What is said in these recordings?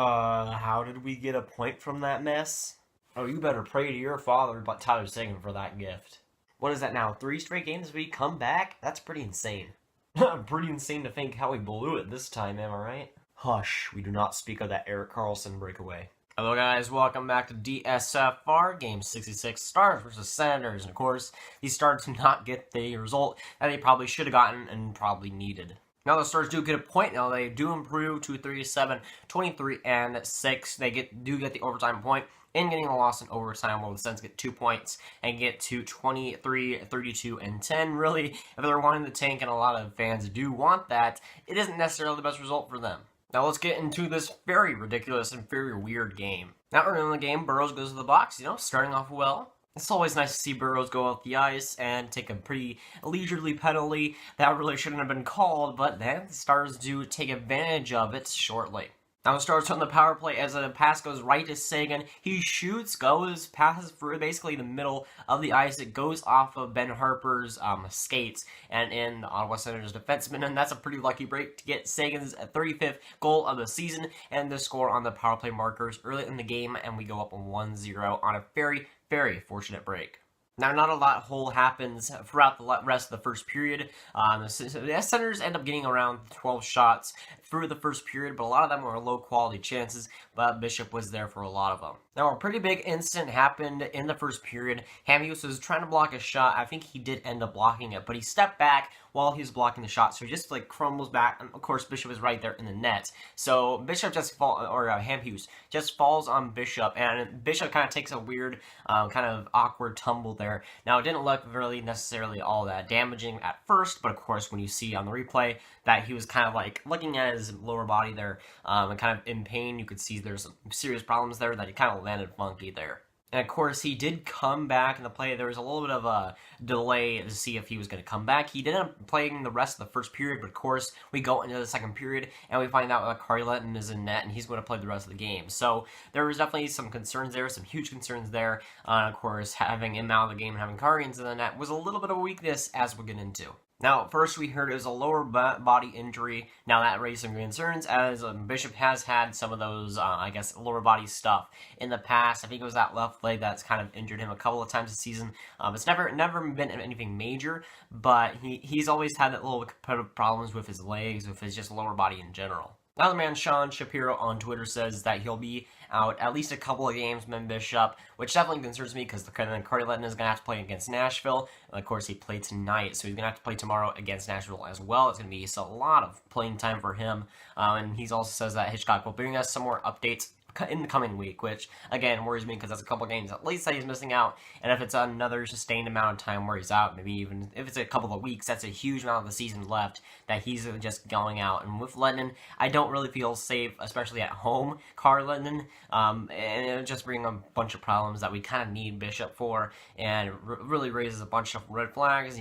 How did we get a point from that mess? Oh, you better pray to your father, but Tyler Seguin for that gift. What is that now? 3 straight games we come back? That's pretty insane. Pretty insane to think how we blew it this time, am I right? Hush, we do not speak of that Eric Carlson breakaway. Hello guys, welcome back to DSFR, Game 66, Stars versus Senators, and of course, these Stars do not get the result that they probably should have gotten and probably needed. Now the Stars do get a point. Now they do improve to 37, 23, and 6. They do get the overtime point in getting a loss in overtime, while the Sens get 2 points and get to 23, 32, and 10. Really, if they're wanting the tank, and a lot of fans do want that, it isn't necessarily the best result for them. Now let's get into this very ridiculous and very weird game. Now early in the game, Burrows goes to the box, starting off well. It's always nice to see Burrows go off the ice and take a pretty leisurely penalty that really shouldn't have been called, but then the Stars do take advantage of it shortly. Now the Stars on the power play as a pass goes right to Seguin. He shoots, passes through basically the middle of the ice. It goes off of Ben Harper's skates and in the Ottawa Senators defenseman, and that's a pretty lucky break to get Seguin's 35th goal of the season and the score on the power play markers early in the game, and we go up 1-0 on a very, very fortunate break. Now, not a lot whole happens throughout the rest of the first period. The Senators end up getting around 12 shots through the first period, but a lot of them were low-quality chances, but Bishop was there for a lot of them. Now, a pretty big incident happened in the first period. Hamhuis was trying to block a shot. I think he did end up blocking it, but he stepped back while he was blocking the shot, so he just crumbles back, and of course Bishop is right there in the net. So Bishop Hamhuis just falls on Bishop, and Bishop kind of takes a weird, kind of awkward tumble there. Now, it didn't look really necessarily all that damaging at first, but of course when you see on the replay that he was kind of looking at his lower body there, and kind of in pain, you could see there's some serious problems there, that he kind of landed funky there. And of course, he did come back in the play. There was a little bit of a delay to see if he was going to come back. He did end up playing the rest of the first period, but of course, we go into the second period, and we find out that Carleton is in net, and he's going to play the rest of the game. So there was definitely some concerns there, some huge concerns there. Of course, having him out of the game and having Kari into the net was a little bit of a weakness, as we'll get into. Now, first we heard it was a lower body injury. Now, that raised some concerns, as Bishop has had some of those, lower body stuff in the past. I think it was that left leg that's kind of injured him a couple of times this season. It's never been anything major, but he's always had that little problems with his legs, with his just lower body in general. Another man, Sean Shapiro, on Twitter says that he'll be out at least a couple of games, Ben Bishop, which definitely concerns me, because then Carleton is going to have to play against Nashville. And of course, he played tonight, so he's going to have to play tomorrow against Nashville as well. It's going to be a lot of playing time for him. And he also says that Hitchcock will bring us some more updates in the coming week, which again worries me, because that's a couple games at least that he's missing out, and if it's another sustained amount of time where he's out, maybe even if it's a couple of weeks, that's a huge amount of the season left that he's just going out. And with Lennon, I don't really feel safe, especially at home, Carleton, and it just bring a bunch of problems that we kind of need Bishop for, and really raises a bunch of red flags.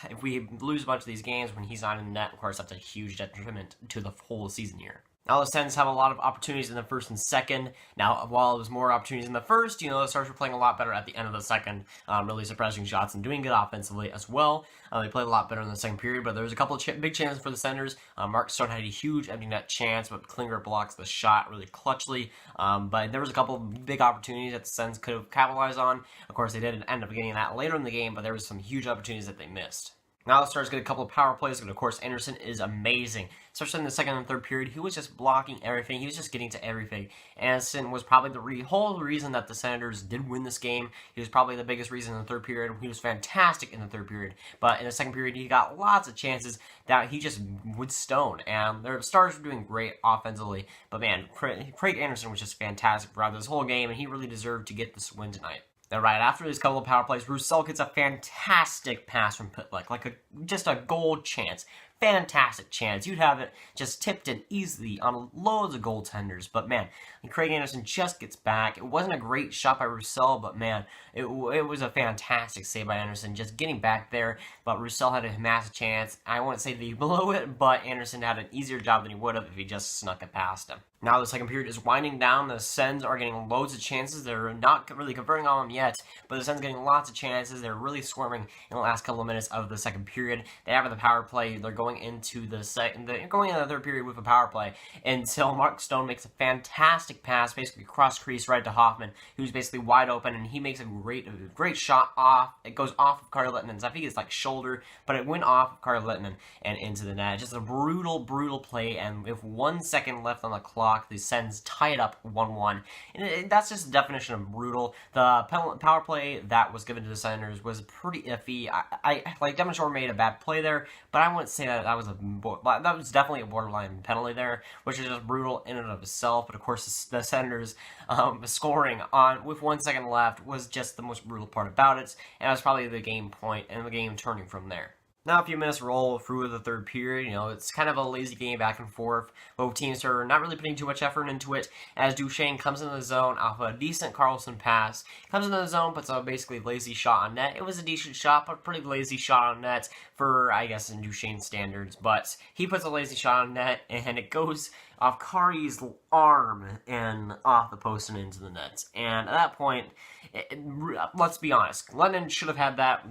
If we lose a bunch of these games when he's not in the net, of course that's a huge detriment to the whole season here. Now, the Sens have a lot of opportunities in the first and second. Now, while there's more opportunities in the first, the Stars were playing a lot better at the end of the second, really suppressing shots and doing good offensively as well. They played a lot better in the second period, but there was a couple of big chances for the Senators. Mark Stone had a huge empty net chance, but Klinger blocks the shot really clutchly. But there was a couple of big opportunities that the Sens could have capitalized on. Of course, they didn't end up getting that later in the game, but there was some huge opportunities that they missed. Now the Stars get a couple of power plays, but of course Anderson is amazing. Especially in the second and third period, he was just blocking everything. He was just getting to everything. Anderson was probably the whole reason that the Senators did win this game. He was probably the biggest reason in the third period. He was fantastic in the third period. But in the second period, he got lots of chances that he just would stone. And the Stars were doing great offensively. But man, Craig Anderson was just fantastic throughout this whole game, and he really deserved to get this win tonight. Then right after these couple of power plays, Roussel gets a fantastic pass from Pitlick, just a goal chance. Fantastic chance. You'd have it just tipped in easily on loads of goaltenders. But man, Craig Anderson just gets back. It wasn't a great shot by Roussel, but man, it was a fantastic save by Anderson, just getting back there. But Roussel had a massive chance. I wouldn't say that he blew it, but Anderson had an easier job than he would have if he just snuck it past him. Now the second period is winding down. The Sens are getting loads of chances. They're not really converting on them yet, but the Sens are getting lots of chances. They're really swarming in the last couple of minutes of the second period. They have the power play. They're going into the third period with a power play until Mark Stone makes a fantastic pass, basically cross crease right to Hoffman, who's basically wide open, and he makes a great shot off. It goes off of Kari Littinen's, I think it's like shoulder, but it went off of Kari Littinen and into the net. Just a brutal play, and with 1 second left on the clock, the Sens tie it up 1-1. And that's just the definition of brutal. The power play that was given to the Senators was pretty iffy. I like Devin Shore made a bad play there, but I wouldn't say that that was definitely a borderline penalty there, which is just brutal in and of itself. But of course, the Senators scoring with 1 second left was just the most brutal part about it, and that was probably the game point and the game turning from there. Now a few minutes roll through the third period. It's kind of a lazy game back and forth. Both teams are not really putting too much effort into it, as Duchesne comes into the zone off a decent Carlson pass. Comes into the zone, puts a basically lazy shot on net. It was a decent shot, but pretty lazy shot on net for, I guess, in Duchesne standards. But he puts a lazy shot on net, and it goes off Kari's arm and off the post and into the net. And at that point, let's be honest, Lennon should have had that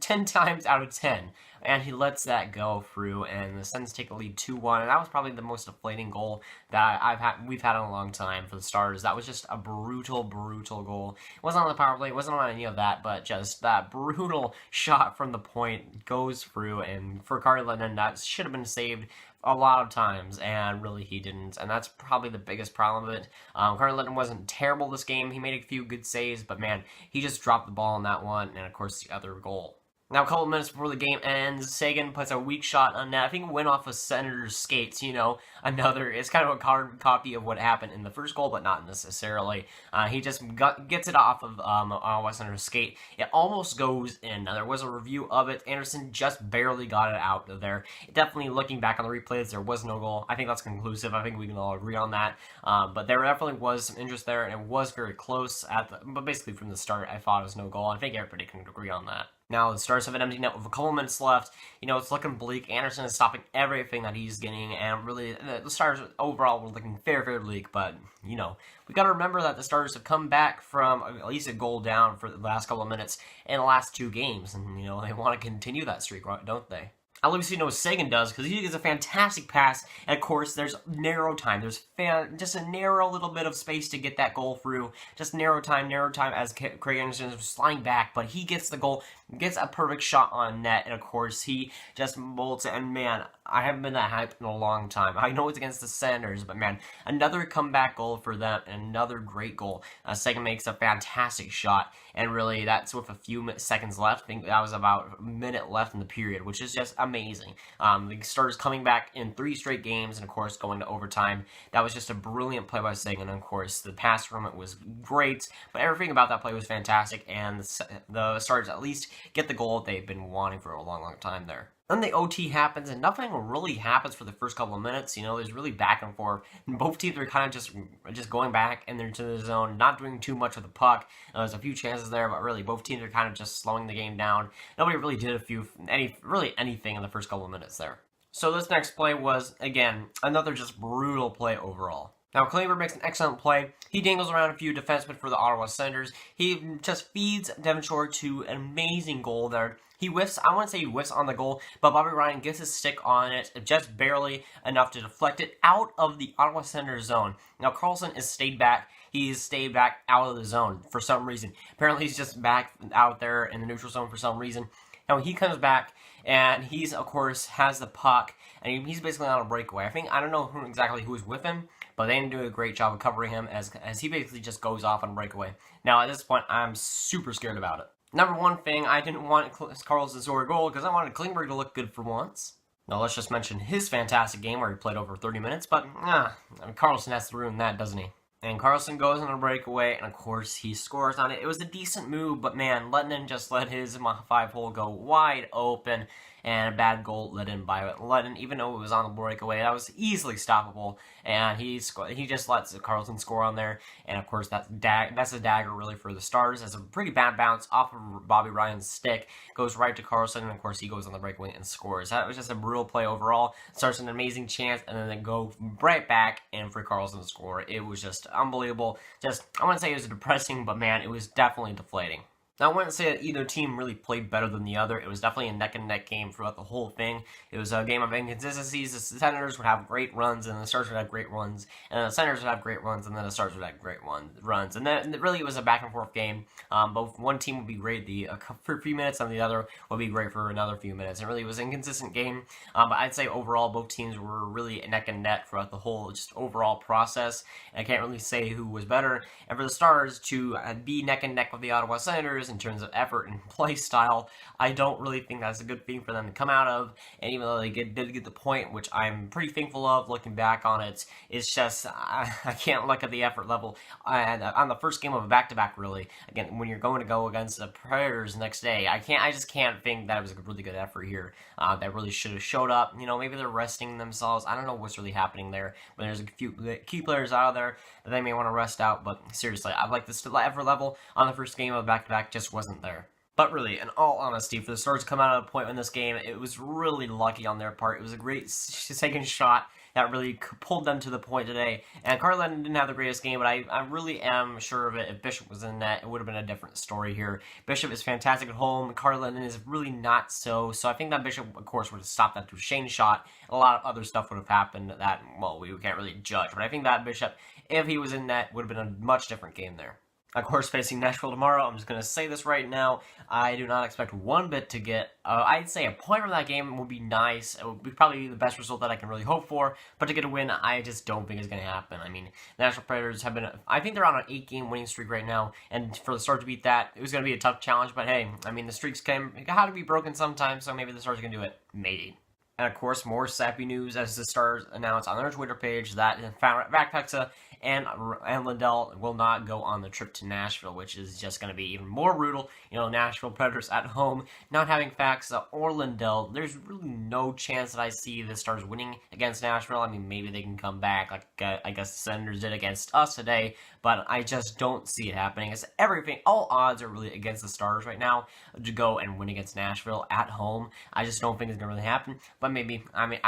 10 times out of 10, and he lets that go through, and the Sens take the lead 2-1, and that was probably the most deflating goal that we've had in a long time for the Stars. That was just a brutal goal. It wasn't on the power play, it wasn't on any of that, but just that brutal shot from the point goes through, and for Kari Lennon, that should have been saved a lot of times, and really he didn't, and that's probably the biggest problem of it. Kari Lennon wasn't terrible this game. He made a few good saves, but man, he just dropped the ball on that one, and of course the other goal. Now, a couple of minutes before the game ends, Sagan puts a weak shot on net. I think it went off of Senator's skates, it's kind of a carbon copy of what happened in the first goal, but not necessarily. He just gets it off of West Senator's skate. It almost goes in. Now, there was a review of it. Anderson just barely got it out of there. Definitely, looking back on the replays, there was no goal. I think that's conclusive. I think we can all agree on that. But there definitely was some interest there, and it was very close. But basically, from the start, I thought it was no goal. I think everybody can agree on that. Now, the Stars have an empty net with a couple minutes left. It's looking bleak. Anderson is stopping everything that he's getting, and really, the Stars overall were looking very bleak, but, we got to remember that the Stars have come back from at least a goal down for the last couple of minutes in the last 2 games, and, they want to continue that streak, don't they? At least Sagan does, because he gets a fantastic pass, and of course, there's narrow time. There's just a narrow little bit of space to get that goal through. Just narrow time as Craig Anderson is sliding back, but he gets the goal, gets a perfect shot on net, and of course, he just bolts it, and man, I haven't been that hyped in a long time. I know it's against the Senators, but man, another comeback goal for them, and another great goal. Sagan makes a fantastic shot, and really, that's with a few seconds left. I think that was about a minute left in the period, which is just amazing. The Stars coming back in 3 straight games, and of course, going to overtime. That was just a brilliant play by Sagan, and of course, the pass from it was great, but everything about that play was fantastic, and the Stars at least get the goal they've been wanting for a long time there. Then the OT happens, and nothing really happens for the first couple of minutes. There's really back and forth. And both teams are kind of just going back and they're to the zone, not doing too much with the puck. There's a few chances there, but really both teams are kind of just slowing the game down. Nobody really did anything in the first couple of minutes there. So this next play was, again, another just brutal play overall. Now, Kleber makes an excellent play. He dangles around a few defensemen for the Ottawa Senators. He just feeds Devin Shore to an amazing goal there. He whiffs, I wouldn't say he whiffs on the goal, but Bobby Ryan gets his stick on it, just barely enough to deflect it out of the Ottawa Senators zone. Now, Carlson is stayed back. He's stayed back out of the zone for some reason. Apparently, he's just back out there in the neutral zone for some reason. Now, he comes back, and he's, of course, has the puck, and he's basically on a breakaway. I don't know exactly who's with him, but they didn't do a great job of covering him as he basically just goes off on a breakaway. Now, at this point, I'm super scared about it. Number one thing, I didn't want Carlson to score a goal because I wanted Klingberg to look good for once. Now, let's just mention his fantastic game where he played over 30 minutes, but Carlson has to ruin that, doesn't he? And Carlson goes on a breakaway, and of course, he scores on it. It was a decent move, but man, Lettinen just let his 5-hole go wide open, and a bad goal let in by Lennon, even though it was on the breakaway. That was easily stoppable, and he just lets Carlson score on there, and of course that's a dagger really for the Stars. As a pretty bad bounce off of Bobby Ryan's stick, goes right to Carlson, and of course he goes on the breakaway and scores. That was just a brutal play overall. Starts an amazing chance, and then they go right back and for Carlson to score. It was just unbelievable. Just, I wouldn't say it was depressing, but man, it was definitely deflating. Now, I wouldn't say that either team really played better than the other. It was definitely a neck-and-neck game throughout the whole thing. It was a game of inconsistencies. The Senators would have great runs, and the Stars would have great runs, and the Senators would have great runs, and then the Stars would have great runs. And then really it was a back-and-forth game. Both one team would be great for a few minutes, and the other would be great for another few minutes. It really was an inconsistent game, but I'd say overall both teams were really neck-and-neck throughout the whole just overall process. And I can't really say who was better. And for the Stars to be neck-and-neck with the Ottawa Senators in terms of effort and play style, I don't really think that's a good thing for them to come out of. And even though they did get the point, which I'm pretty thankful of looking back on it, it's just I can't look at the effort level. And on the first game of a back-to-back, really, again, when you're going to go against the Predators next day, I just can't think that it was a really good effort here. That really should have showed up. You know, maybe they're resting themselves. I don't know what's really happening there. But there's a few key players out of there that they may want to rest out. But seriously, I like this effort level on the first game of back-to-back just wasn't there. But really, in all honesty, for the Stars to come out of a point in this game, it was really lucky on their part. It was a great second shot that really pulled them to the point today. And Carlin didn't have the greatest game, but I really am sure of it. If Bishop was in net, it would have been a different story here. Bishop is fantastic at home. Carlin is really not so. So I think that Bishop, of course, would have stopped that Duchesne shot. A lot of other stuff would have happened that, well, we can't really judge. But I think that Bishop, if he was in net, would have been a much different game there. Of course, facing Nashville tomorrow, I'm just going to say this right now, I do not expect one bit to get, I'd say a point from that game would be nice. It would be probably the best result that I can really hope for, but to get a win, I just don't think it's going to happen. I mean, the Nashville Predators have been, I think they're on an 8-game winning streak right now, and for the Stars to beat that, it was going to be a tough challenge, but hey, I mean, the streaks had to be broken sometimes, so maybe the Stars can do it. Maybe. And of course, more sappy news as the Stars announced on their Twitter page that Rakpexa and Lindell will not go on the trip to Nashville, which is just going to be even more brutal. You know, Nashville Predators at home, not having Faxa or Lindell. There's really no chance that I see the Stars winning against Nashville. I mean, maybe they can come back like I guess the Senators did against us today, but I just don't see it happening. It's everything, all odds are really against the Stars right now to go and win against Nashville at home. I just don't think it's going to really happen, but maybe, I mean,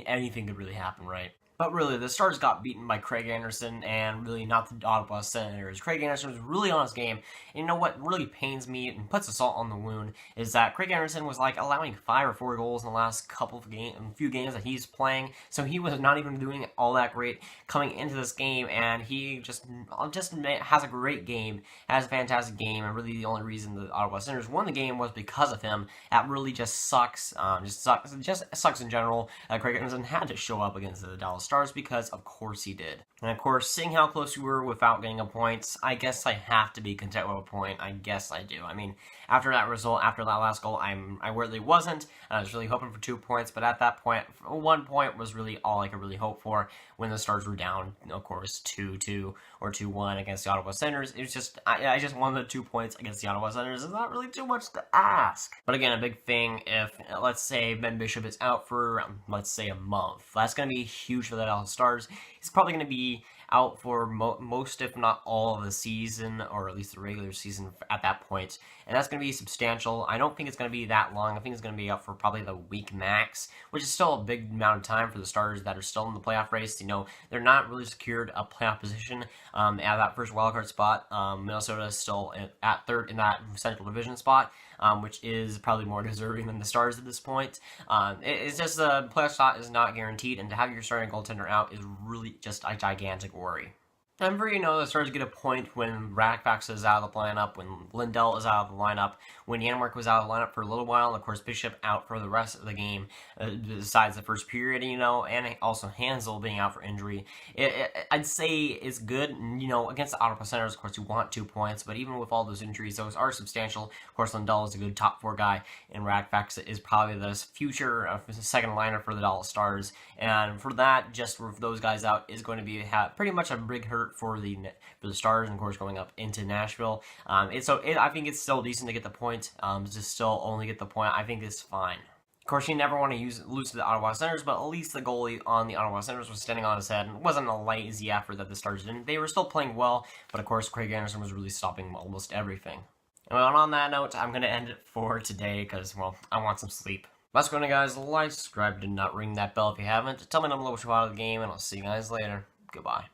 anything could really happen, right? But really, the Stars got beaten by Craig Anderson and really not the Ottawa Senators. Craig Anderson was really on his game. And you know what really pains me and puts a salt on the wound is that Craig Anderson was like allowing 5 or 4 goals in the last few games that he's playing. So he was not even doing all that great coming into this game, and he just has a great game, has a fantastic game, and really the only reason the Ottawa Senators won the game was because of him. That really just sucks. Just sucks in general. Craig Anderson had to show up against the Dallas Stars because, of course, he did. And, of course, seeing how close we were without getting a point, I guess I have to be content with a point. I guess I do. I mean, after that result, after that last goal, I really wasn't. I was really hoping for 2 points, but at that point, 1 point was really all I could really hope for when the Stars were down, of course, 2-2 or 2-1 against the Ottawa Senators. It was just, I just wanted the 2 points against the Ottawa Senators. It's not really too much to ask. But again, a big thing, if, let's say, Ben Bishop is out for, let's say, a month, that's going to be huge for the Dallas Stars. He's probably going to be out for most, if not all, of the season, or at least the regular season at that point. And that's going to be substantial. I don't think it's going to be that long. I think it's going to be out for probably the week max, which is still a big amount of time for the Stars that are still in the playoff race. You know, they're not really secured a playoff position at that first wildcard spot. Minnesota is still at third in that Central Division spot, which is probably more deserving than the Stars at this point. It's just the playoff spot is not guaranteed, and to have your starting goaltender out is really just a gigantic worry. I'm sure you know the Stars get a point when Rakfax is out of the lineup, when Lindell is out of the lineup, when Yanmark was out of the lineup for a little while, and of course Bishop out for the rest of the game, besides the first period, you know, and also Hansel being out for injury. I'd say it's good, you know, against the Ottawa Senators, of course, you want 2 points, but even with all those injuries, those are substantial. Of course, Lindell is a good top 4 guy, and Rakfax is probably the future second liner for the Dallas Stars, and for that, just with those guys out, is going to be pretty much a big hurt for the Stars, and of course going up into Nashville. I think it's still decent to get the point. To still only get the point, I think it's fine. Of course, you never want to lose to the Ottawa Senators, but at least the goalie on the Ottawa Senators was standing on his head, and it wasn't a lazy effort that the Stars didn't. They were still playing well, but of course, Craig Anderson was really stopping almost everything. And well, on that note, I'm going to end it for today, because, well, I want some sleep. That's going to, guys. Like, subscribe, do not ring that bell if you haven't. Tell me down below what you thought of the game, and I'll see you guys later. Goodbye.